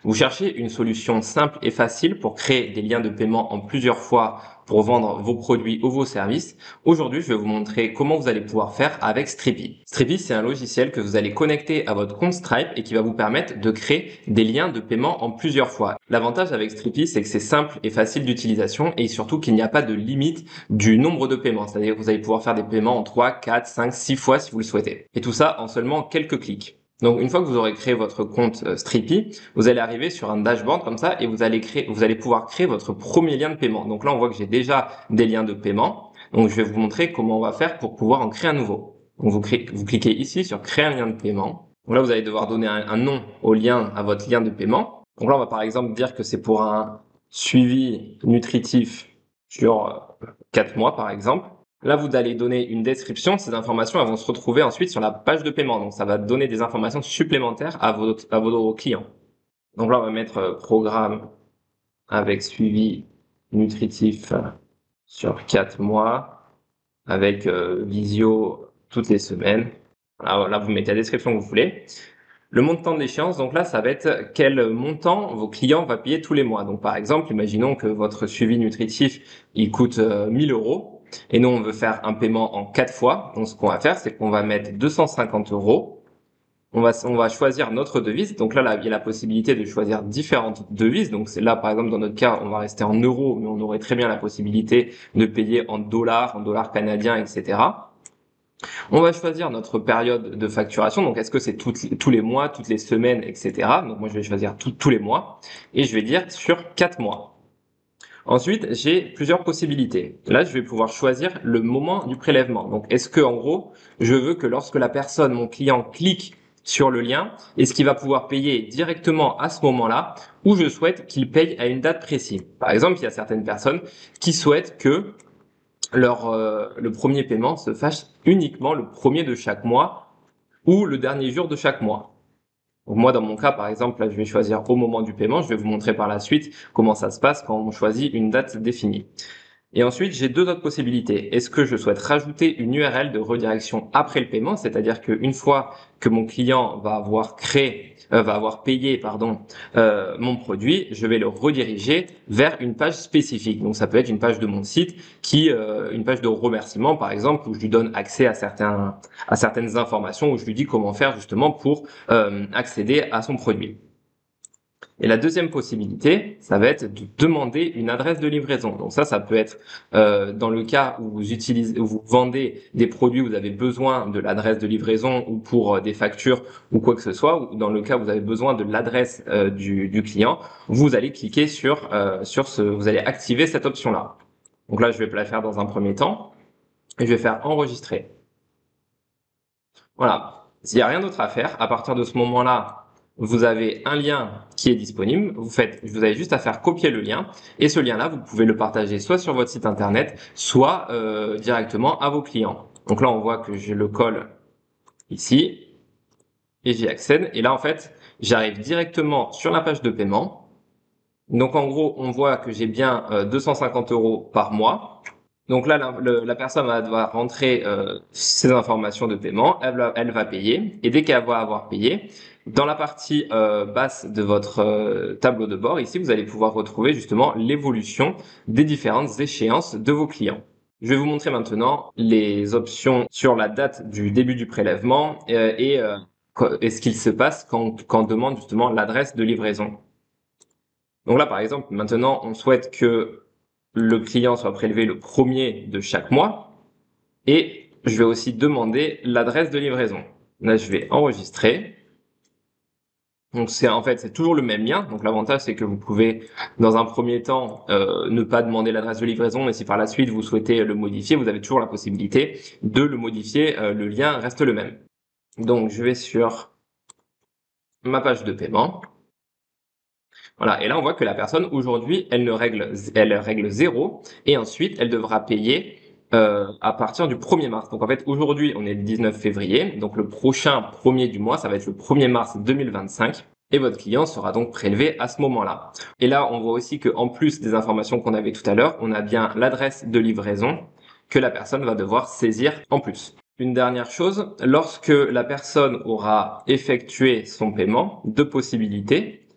Vous cherchez une solution simple et facile pour créer des liens de paiement en plusieurs fois pour vendre vos produits ou vos services. Aujourd'hui, je vais vous montrer comment vous allez pouvoir faire avec Stripe. Stripe, c'est un logiciel que vous allez connecter à votre compte Stripe et qui va vous permettre de créer des liens de paiement en plusieurs fois. L'avantage avec Stripe, c'est que c'est simple et facile d'utilisation et surtout qu'il n'y a pas de limite du nombre de paiements. C'est-à-dire que vous allez pouvoir faire des paiements en 3, 4, 5, 6 fois si vous le souhaitez. Et tout ça en seulement quelques clics. Donc une fois que vous aurez créé votre compte Stripe, vous allez arriver sur un dashboard comme ça et vous allez pouvoir créer votre premier lien de paiement. Donc là, on voit que j'ai déjà des liens de paiement. Donc je vais vous montrer comment on va faire pour pouvoir en créer un nouveau. Donc vous cliquez ici sur créer un lien de paiement. Donc là, vous allez devoir donner un nom au lien, à votre lien de paiement. Donc là, on va par exemple dire que c'est pour un suivi nutritif sur 4 mois par exemple. Là, vous allez donner une description. Ces informations, elles vont se retrouver ensuite sur la page de paiement. Donc, ça va donner des informations supplémentaires à vos clients. Donc là, on va mettre programme avec suivi nutritif sur 4 mois, avec visio toutes les semaines. Voilà, là, vous mettez la description que vous voulez. Le montant de l'échéance, donc là, ça va être quel montant vos clients vont payer tous les mois. Donc, par exemple, imaginons que votre suivi nutritif, il coûte 1000 euros. Et nous, on veut faire un paiement en 4 fois. Donc, ce qu'on va faire, c'est qu'on va mettre 250 euros. On va choisir notre devise. Donc là, il y a la possibilité de choisir différentes devises. Donc, c'est là, par exemple, dans notre cas, on va rester en euros, mais on aurait très bien la possibilité de payer en dollars canadiens, etc. On va choisir notre période de facturation. Donc, est-ce que c'est tous les mois, toutes les semaines, etc. Donc, moi, je vais choisir tous les mois et je vais dire sur 4 mois. Ensuite, j'ai plusieurs possibilités. Là, je vais pouvoir choisir le moment du prélèvement. Donc, est-ce que, en gros, je veux que lorsque la personne, mon client, clique sur le lien, est-ce qu'il va pouvoir payer directement à ce moment-là ou je souhaite qu'il paye à une date précise. Par exemple, il y a certaines personnes qui souhaitent que le premier paiement se fasse uniquement le premier de chaque mois ou le dernier jour de chaque mois. Donc moi, dans mon cas, par exemple, là, je vais choisir au moment du paiement. Je vais vous montrer par la suite comment ça se passe quand on choisit une date définie. Et ensuite, j'ai deux autres possibilités. Est-ce que je souhaite rajouter une URL de redirection après le paiement, c'est-à-dire qu'une fois que mon client va avoir payé, mon produit, je vais le rediriger vers une page spécifique. Donc, ça peut être une page de mon site une page de remerciement, par exemple, où je lui donne accès à certaines informations, où je lui dis comment faire justement pour accéder à son produit. Et la deuxième possibilité, ça va être de demander une adresse de livraison. Donc ça peut être dans le cas où vous vendez des produits, vous avez besoin de l'adresse de livraison ou pour des factures ou quoi que ce soit, ou dans le cas où vous avez besoin de l'adresse du client, vous allez cliquer vous allez activer cette option-là. Donc là, je vais la faire dans un premier temps et je vais faire enregistrer. Voilà. S'il n'y a rien d'autre à faire, à partir de ce moment-là, vous avez un lien qui est disponible. Vous avez juste à faire copier le lien et ce lien-là, vous pouvez le partager soit sur votre site internet, soit directement à vos clients. Donc là, on voit que je le colle ici et j'y accède. Et là, en fait, j'arrive directement sur la page de paiement. Donc en gros, on voit que j'ai bien 250 euros par mois. Donc là, la personne va devoir rentrer ses informations de paiement, elle va payer, et dès qu'elle va avoir payé, dans la partie basse de votre tableau de bord, ici, vous allez pouvoir retrouver justement l'évolution des différentes échéances de vos clients. Je vais vous montrer maintenant les options sur la date du début du prélèvement et ce qu'il se passe quand on demande justement l'adresse de livraison. Donc là, par exemple, maintenant, on souhaite que le client soit prélevé le premier de chaque mois et je vais aussi demander l'adresse de livraison. Là, je vais enregistrer. Donc c'est toujours le même lien. Donc l'avantage c'est que vous pouvez dans un premier temps ne pas demander l'adresse de livraison, mais si par la suite vous souhaitez le modifier, vous avez toujours la possibilité de le modifier. Le lien reste le même. Donc je vais sur ma page de paiement. Voilà, et là on voit que la personne aujourd'hui, elle règle 0 et ensuite elle devra payer à partir du 1er mars. Donc en fait aujourd'hui on est le 19 février, donc le prochain premier du mois, ça va être le 1er mars 2025 et votre client sera donc prélevé à ce moment-là. Et là on voit aussi que en plus des informations qu'on avait tout à l'heure, on a bien l'adresse de livraison que la personne va devoir saisir en plus. Une dernière chose, lorsque la personne aura effectué son paiement, deux possibilités.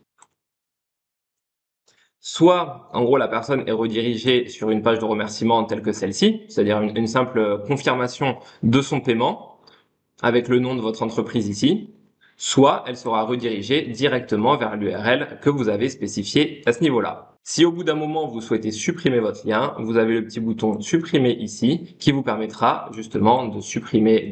Soit, en gros, la personne est redirigée sur une page de remerciement telle que celle-ci, c'est-à-dire une simple confirmation de son paiement avec le nom de votre entreprise ici, soit elle sera redirigée directement vers l'URL que vous avez spécifié à ce niveau-là. Si au bout d'un moment vous souhaitez supprimer votre lien, vous avez le petit bouton supprimer ici qui vous permettra justement de supprimer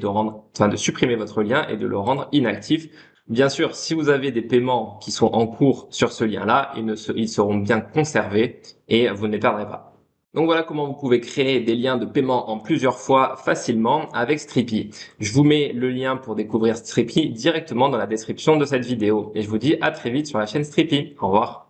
votre lien et de le rendre inactif. Bien sûr, si vous avez des paiements qui sont en cours sur ce lien-là, ils seront bien conservés et vous ne les perdrez pas. Donc voilà comment vous pouvez créer des liens de paiement en plusieurs fois facilement avec Stripi. Je vous mets le lien pour découvrir Stripi directement dans la description de cette vidéo et je vous dis à très vite sur la chaîne Stripi. Au revoir.